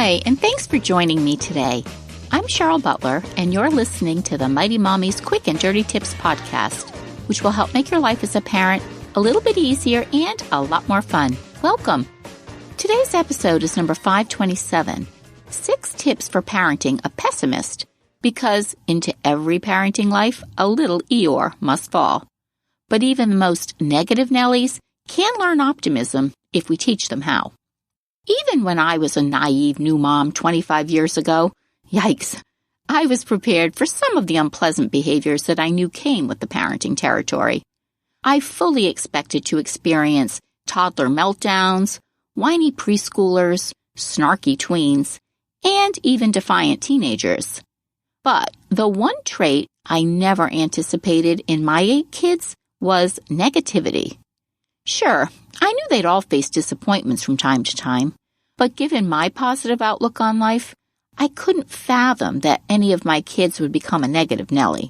Hi, and thanks for joining me today. I'm Cheryl Butler, and you're listening to the Mighty Mommy's Quick and Dirty Tips podcast, which will help make your life as a parent a little bit easier and a lot more fun. Welcome. Today's episode is number 527, 6 Tips for Parenting a Pessimist, because into every parenting life, a little Eeyore must fall. But even the most negative Nellies can learn optimism if we teach them how. Even when I was a naive new mom 25 years ago, yikes, I was prepared for some of the unpleasant behaviors that I knew came with the parenting territory. I fully expected to experience toddler meltdowns, whiny preschoolers, snarky tweens, and even defiant teenagers. But the one trait I never anticipated in my 8 kids was negativity. Sure, I knew they'd all face disappointments from time to time, but given my positive outlook on life, I couldn't fathom that any of my kids would become a negative Nellie.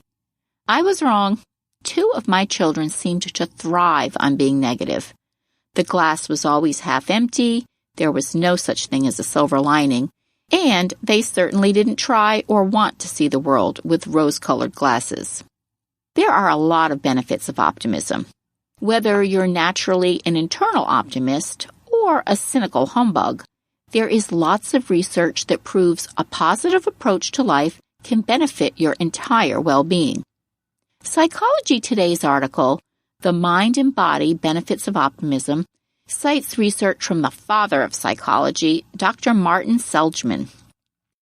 I was wrong. 2 of my children seemed to thrive on being negative. The glass was always half empty, there was no such thing as a silver lining, and they certainly didn't try or want to see the world with rose-colored glasses. There are a lot of benefits of optimism. Whether you're naturally an internal optimist or a cynical humbug, there is lots of research that proves a positive approach to life can benefit your entire well-being. Psychology Today's article, The Mind and Body Benefits of Optimism, cites research from the father of psychology, Dr. Martin Seligman.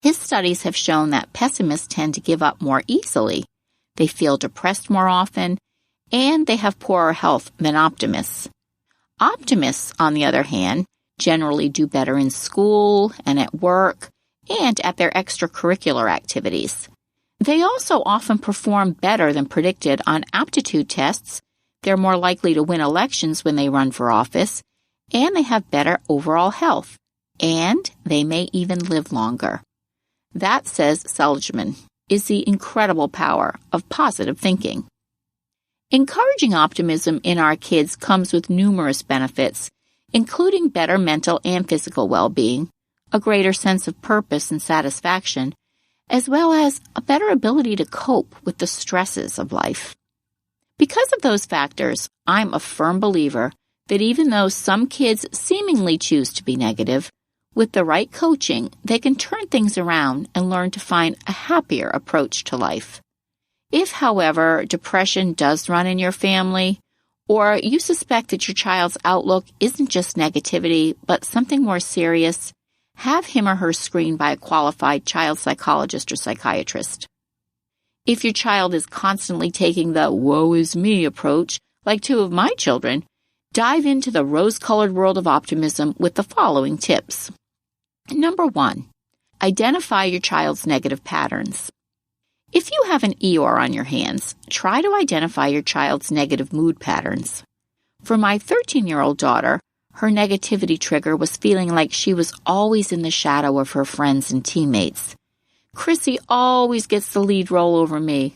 His studies have shown that pessimists tend to give up more easily, they feel depressed more often, and they have poorer health than optimists. Optimists, on the other hand, generally do better in school and at work and at their extracurricular activities. They also often perform better than predicted on aptitude tests, they're more likely to win elections when they run for office, and they have better overall health, and they may even live longer. That, says Seligman, is the incredible power of positive thinking. Encouraging optimism in our kids comes with numerous benefits, including better mental and physical well-being, a greater sense of purpose and satisfaction, as well as a better ability to cope with the stresses of life. Because of those factors, I'm a firm believer that even though some kids seemingly choose to be negative, with the right coaching, they can turn things around and learn to find a happier approach to life. If, however, depression does run in your family, or you suspect that your child's outlook isn't just negativity, but something more serious, have him or her screened by a qualified child psychologist or psychiatrist. If your child is constantly taking the woe is me approach, like 2 of my children, dive into the rose-colored world of optimism with the following tips. Number 1, identify your child's negative patterns. If you have an Eeyore on your hands, try to identify your child's negative mood patterns. For my 13-year-old daughter, her negativity trigger was feeling like she was always in the shadow of her friends and teammates. Chrissy always gets the lead role over me.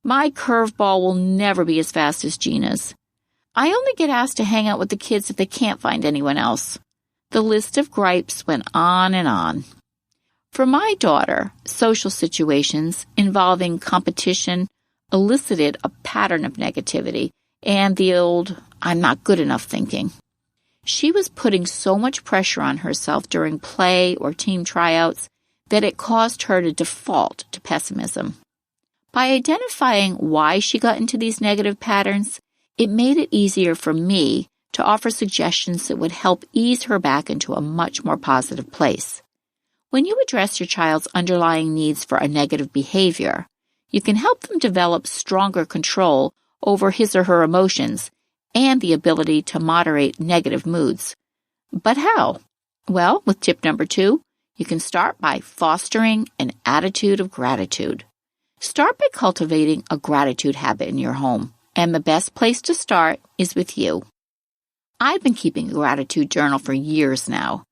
My curveball will never be as fast as Gina's. I only get asked to hang out with the kids if they can't find anyone else. The list of gripes went on and on. For my daughter, social situations involving competition elicited a pattern of negativity and the old, I'm not good enough thinking. She was putting so much pressure on herself during play or team tryouts that it caused her to default to pessimism. By identifying why she got into these negative patterns, it made it easier for me to offer suggestions that would help ease her back into a much more positive place. When you address your child's underlying needs for a negative behavior, you can help them develop stronger control over his or her emotions and the ability to moderate negative moods. But how? Well, with tip number 2, you can start by fostering an attitude of gratitude. Start by cultivating a gratitude habit in your home, and the best place to start is with you. I've been keeping a gratitude journal for years now.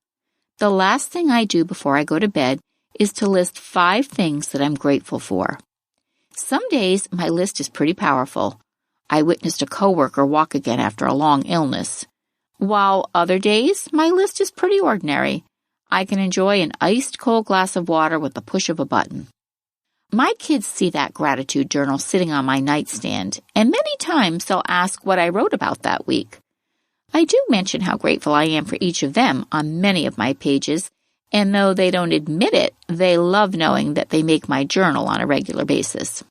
The last thing I do before I go to bed is to list 5 things that I'm grateful for. Some days my list is pretty powerful. I witnessed a coworker walk again after a long illness. While other days my list is pretty ordinary. I can enjoy an iced cold glass of water with the push of a button. My kids see that gratitude journal sitting on my nightstand, and many times they'll ask what I wrote about that week. I do mention how grateful I am for each of them on many of my pages, and though they don't admit it, they love knowing that they make my journal on a regular basis.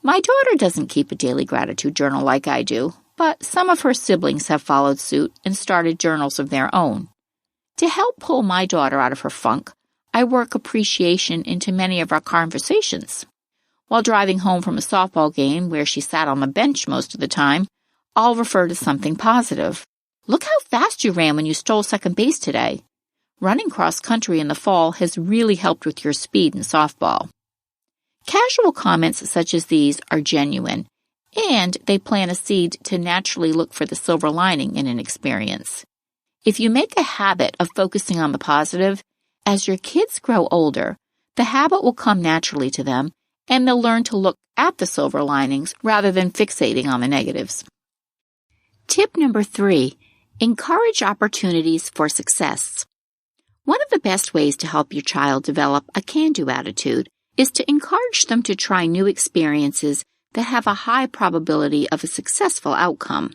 My daughter doesn't keep a daily gratitude journal like I do, but some of her siblings have followed suit and started journals of their own. To help pull my daughter out of her funk, I work appreciation into many of our conversations. While driving home from a softball game where she sat on the bench most of the time, I'll refer to something positive. Look how fast you ran when you stole second base today. Running cross country in the fall has really helped with your speed in softball. Casual comments such as these are genuine, and they plant a seed to naturally look for the silver lining in an experience. If you make a habit of focusing on the positive, as your kids grow older, the habit will come naturally to them, and they'll learn to look at the silver linings rather than fixating on the negatives. Tip number 3, encourage opportunities for success. One of the best ways to help your child develop a can-do attitude is to encourage them to try new experiences that have a high probability of a successful outcome.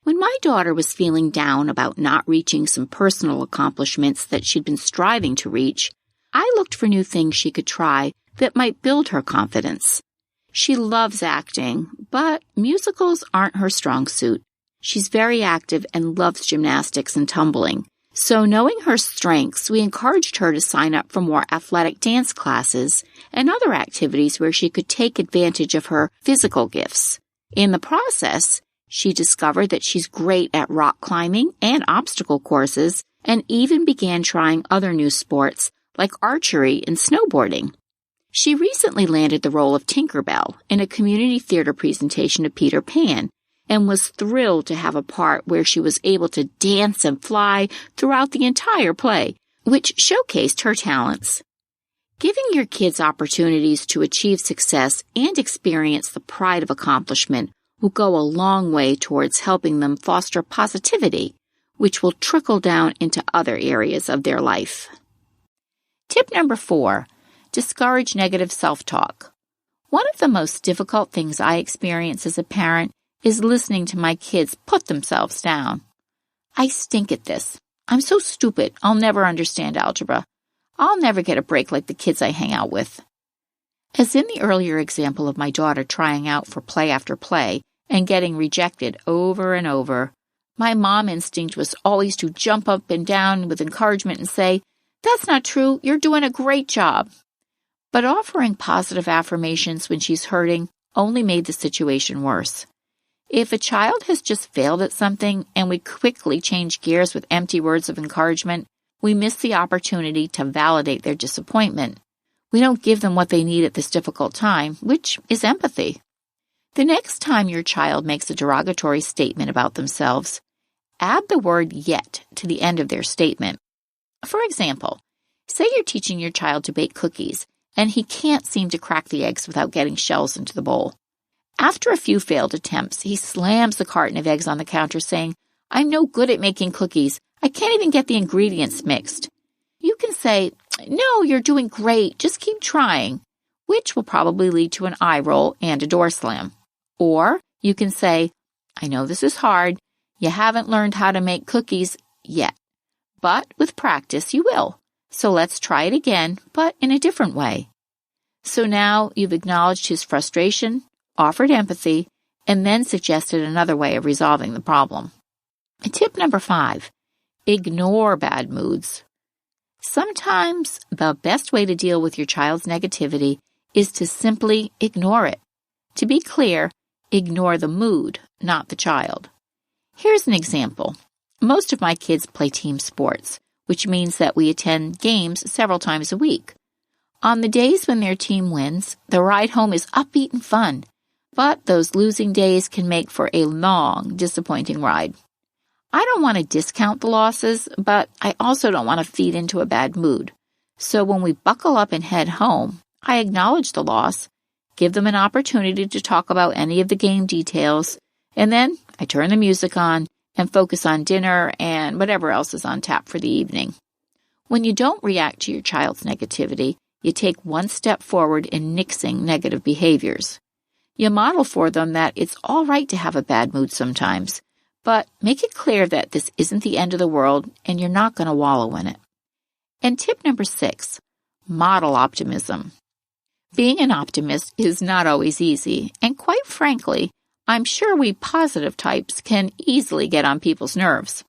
When my daughter was feeling down about not reaching some personal accomplishments that she'd been striving to reach, I looked for new things she could try that might build her confidence. She loves acting, but musicals aren't her strong suit. She's very active and loves gymnastics and tumbling. So knowing her strengths, we encouraged her to sign up for more athletic dance classes and other activities where she could take advantage of her physical gifts. In the process, she discovered that she's great at rock climbing and obstacle courses, and even began trying other new sports like archery and snowboarding. She recently landed the role of Tinkerbell in a community theater presentation of Peter Pan, and was thrilled to have a part where she was able to dance and fly throughout the entire play, which showcased her talents. Giving your kids opportunities to achieve success and experience the pride of accomplishment will go a long way towards helping them foster positivity, which will trickle down into other areas of their life. Tip number 4, discourage negative self-talk. One of the most difficult things I experience as a parent is listening to my kids put themselves down. I stink at this. I'm so stupid. I'll never understand algebra. I'll never get a break like the kids I hang out with. As in the earlier example of my daughter trying out for play after play and getting rejected over and over, my mom instinct was always to jump up and down with encouragement and say, "That's not true. You're doing a great job." But offering positive affirmations when she's hurting only made the situation worse. If a child has just failed at something and we quickly change gears with empty words of encouragement, we miss the opportunity to validate their disappointment. We don't give them what they need at this difficult time, which is empathy. The next time your child makes a derogatory statement about themselves, add the word yet to the end of their statement. For example, say you're teaching your child to bake cookies, and he can't seem to crack the eggs without getting shells into the bowl. After a few failed attempts, he slams the carton of eggs on the counter saying, "I'm no good at making cookies. I can't even get the ingredients mixed." You can say, "No, you're doing great. Just keep trying," which will probably lead to an eye roll and a door slam. Or you can say, "I know this is hard. You haven't learned how to make cookies yet, but with practice you will. So let's try it again, but in a different way." So now you've acknowledged his frustration, offered empathy, and then suggested another way of resolving the problem. Tip number 5, ignore bad moods. Sometimes the best way to deal with your child's negativity is to simply ignore it. To be clear, ignore the mood, not the child. Here's an example. Most of my kids play team sports, which means that we attend games several times a week. On the days when their team wins, the ride home is upbeat and fun, but those losing days can make for a long, disappointing ride. I don't want to discount the losses, but I also don't want to feed into a bad mood. So when we buckle up and head home, I acknowledge the loss, give them an opportunity to talk about any of the game details, and then I turn the music on and focus on dinner and whatever else is on tap for the evening. When you don't react to your child's negativity, you take one step forward in nixing negative behaviors. You model for them that it's all right to have a bad mood sometimes, but make it clear that this isn't the end of the world and you're not going to wallow in it. And tip number 6, model optimism. Being an optimist is not always easy, and quite frankly, I'm sure we positive types can easily get on people's nerves.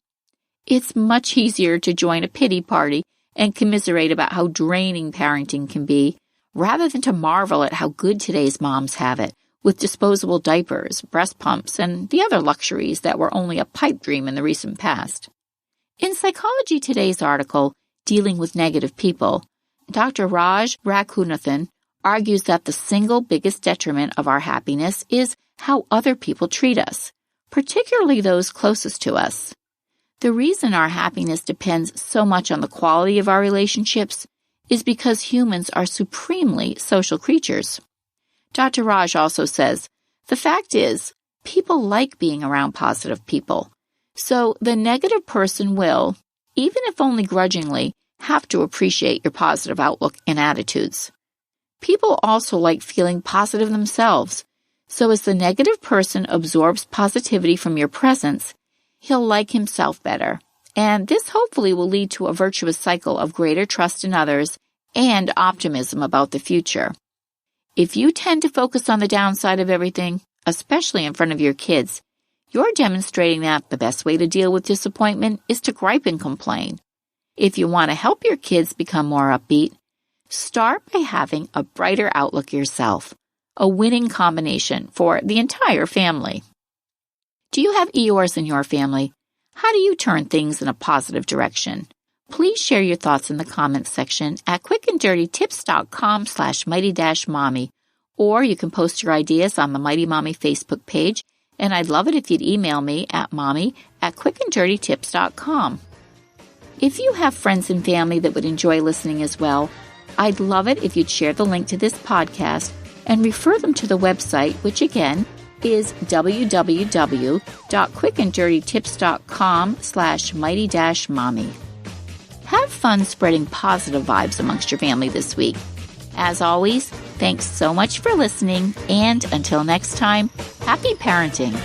It's much easier to join a pity party and commiserate about how draining parenting can be, rather than to marvel at how good today's moms have it, with disposable diapers, breast pumps, and the other luxuries that were only a pipe dream in the recent past. In Psychology Today's article, Dealing with Negative People, Dr. Raj Raghunathan argues that the single biggest detriment of our happiness is how other people treat us, particularly those closest to us. The reason our happiness depends so much on the quality of our relationships is because humans are supremely social creatures. Dr. Raj also says, the fact is, people like being around positive people, so the negative person will, even if only grudgingly, have to appreciate your positive outlook and attitudes. People also like feeling positive themselves, so as the negative person absorbs positivity from your presence, he'll like himself better, and this hopefully will lead to a virtuous cycle of greater trust in others and optimism about the future. If you tend to focus on the downside of everything, especially in front of your kids, you're demonstrating that the best way to deal with disappointment is to gripe and complain. If you want to help your kids become more upbeat, start by having a brighter outlook yourself, a winning combination for the entire family. Do you have Eeyores in your family? How do you turn things in a positive direction? Please share your thoughts in the comments section at quickanddirtytips.com/mighty-mommy, or you can post your ideas on the Mighty Mommy Facebook page, and I'd love it if you'd email me at mommy@quickanddirtytips.com. If you have friends and family that would enjoy listening as well, I'd love it if you'd share the link to this podcast and refer them to the website, which again is www.quickanddirtytips.com/mighty-mommy. Have fun spreading positive vibes amongst your family this week. As always, thanks so much for listening, and until next time, happy parenting.